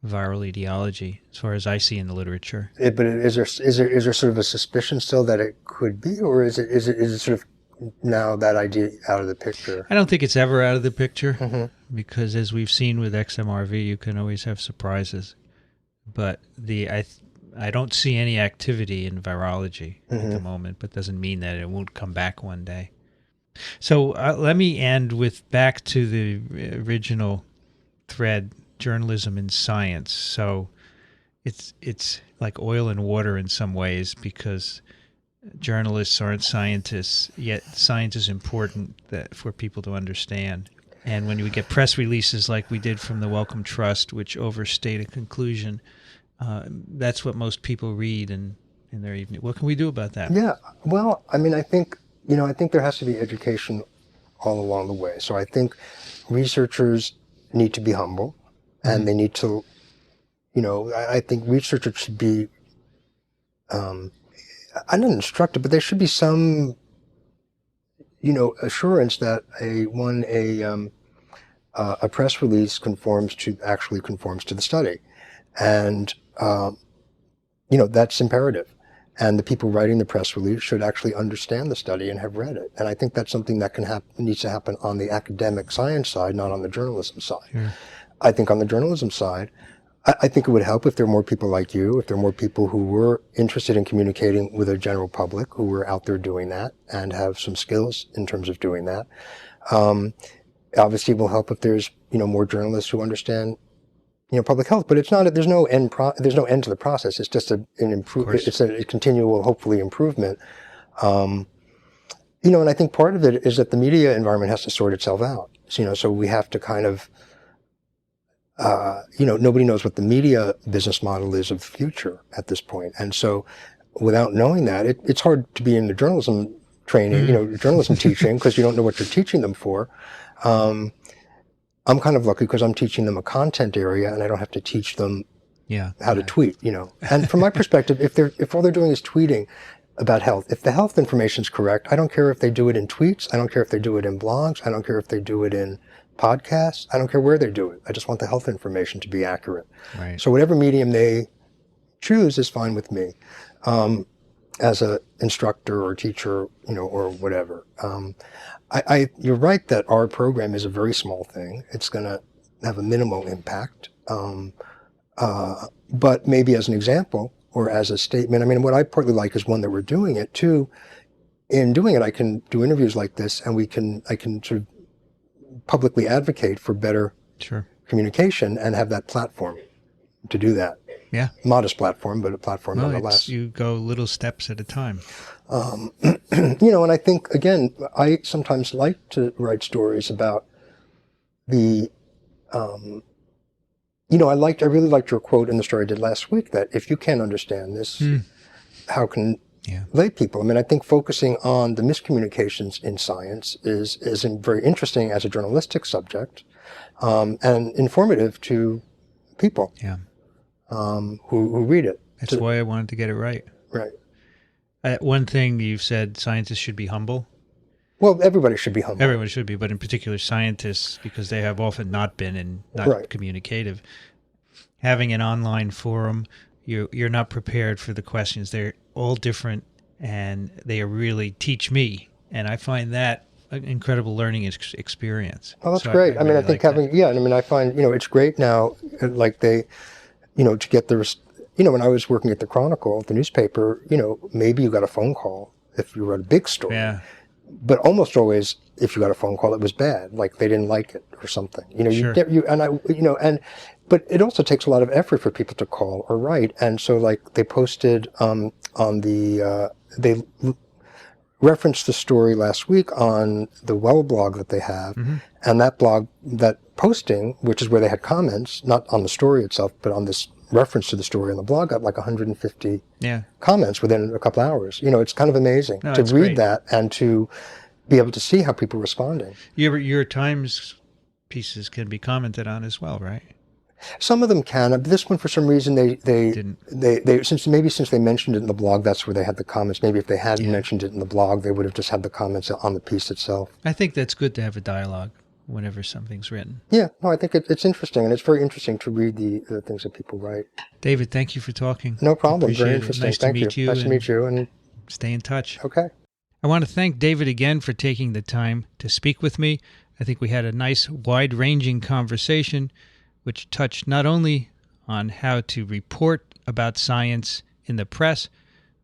viral etiology, as far as I see in the literature. But is there sort of a suspicion still that it could be, or is it sort of now that idea out of the picture? I don't think it's ever out of the picture, because as we've seen with XMRV, you can always have surprises. But I don't see any activity in virology at the moment, but doesn't mean that it won't come back one day. So let me end with back to the original thread, journalism and science. So it's like oil and water in some ways, because journalists aren't scientists, yet science is important for people to understand. And when we get press releases like we did from the Wellcome Trust, which overstate a conclusion, that's what most people read in their evening. What can we do about that? Yeah, well, I mean, I think there has to be education all along the way. So I think researchers need to be humble, and they need to, I think researchers should be, I'm not instructed, but there should be some, assurance that a press release conforms to the study. And, that's imperative. And the people writing the press release should actually understand the study and have read it. And I think that's something that needs to happen on the academic science side, not on the journalism side. Yeah. I think on the journalism side, I think it would help if there were more people like you, if there were more people who were interested in communicating with a general public, who were out there doing that and have some skills in terms of doing that. Obviously, it will help if there's, more journalists who understand, public health. But it's not. There's no end. There's no end to the process. It's just an improvement. It's a continual, hopefully, improvement. And I think part of it is that the media environment has to sort itself out. So we have to kind of. Nobody knows what the media business model is of the future at this point. And so without knowing that, it's hard to be in the journalism training, journalism teaching, because you don't know what you're teaching them for. I'm kind of lucky because I'm teaching them a content area and I don't have to teach them how to tweet, And from my perspective, if all they're doing is tweeting about health, if the health information is correct, I don't care if they do it in tweets. I don't care if they do it in blogs. I don't care if they do it in podcasts. I don't care where they do it. I just want the health information to be accurate. Right. So whatever medium they choose is fine with me, as a instructor or teacher, or whatever. You're right that our program is a very small thing. It's going to have a minimal impact. But maybe as an example or as a statement, what I partly like is one that we're doing it too. In doing it, I can do interviews like this and I can sort of publicly advocate for better communication and have that platform to do that. Yeah. Modest platform, but a platform nonetheless. You go little steps at a time. And I think, again, I sometimes like to write stories about I really liked your quote in the story I did last week that if you can't understand this, how can lay people? I think focusing on the miscommunications in science is very interesting as a journalistic subject, and informative to people who read it. That's why I wanted to get it right. Right. One thing you've said, scientists should be humble. Well, everybody should be humble. Everyone should be, but in particular scientists, because they have often not been and not communicative. Having an online forum, you're not prepared for the questions. They're all different, and they really teach me. And I find that an incredible learning experience. Oh, that's great. I think I find, it's great now, like they, to get the, when I was working at the Chronicle, the newspaper, maybe you got a phone call if you wrote a big story. Yeah. But almost always, if you got a phone call, it was bad. Like they didn't like it or something. But it also takes a lot of effort for people to call or write. And so, like they posted they referenced the story last week on the Well blog that they have, and that blog, that posting, which is where they had comments, not on the story itself, but on this reference to the story on the blog, got like 150 comments within a couple hours. It's kind of amazing to read that and to be able to see how people are responding. Your Times pieces can be commented on as well, right? Some of them can, but this one for some reason they didn't. Since they mentioned it in the blog, that's where they had the comments. Maybe if they hadn't mentioned it in the blog, they would have just had the comments on the piece itself. I think that's good to have a dialogue whenever something's written. Yeah, no, I think it's interesting, and it's very interesting to read the things that people write. David, thank you for talking. No problem. Very interesting. Nice Thank to meet you. Nice to meet you. And stay in touch. Okay. I want to thank David again for taking the time to speak with me. I think we had a nice, wide-ranging conversation, which touched not only on how to report about science in the press,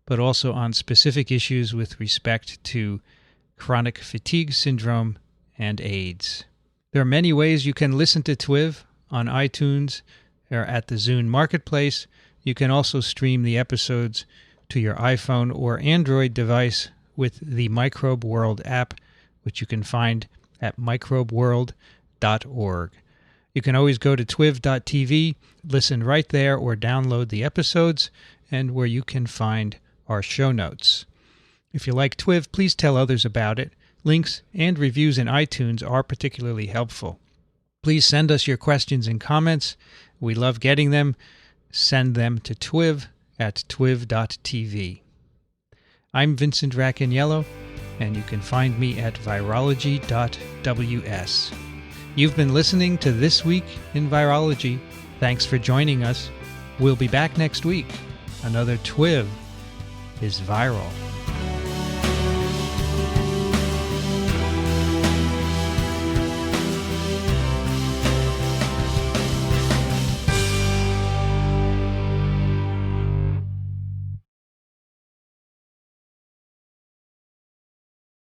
but also on specific issues with respect to chronic fatigue syndrome and AIDS. There are many ways you can listen to TWiV on iTunes or at the Zune Marketplace. You can also stream the episodes to your iPhone or Android device with the Microbe World app, which you can find at microbeworld.org. You can always go to twiv.tv, listen right there, or download the episodes, and where you can find our show notes. If you like TWiV, please tell others about it. Links and reviews in iTunes are particularly helpful. Please send us your questions and comments. We love getting them. Send them to TWiV at twiv.tv. I'm Vincent Racaniello, and you can find me at virology.ws. You've been listening to This Week in Virology. Thanks for joining us. We'll be back next week. Another TWiV is viral.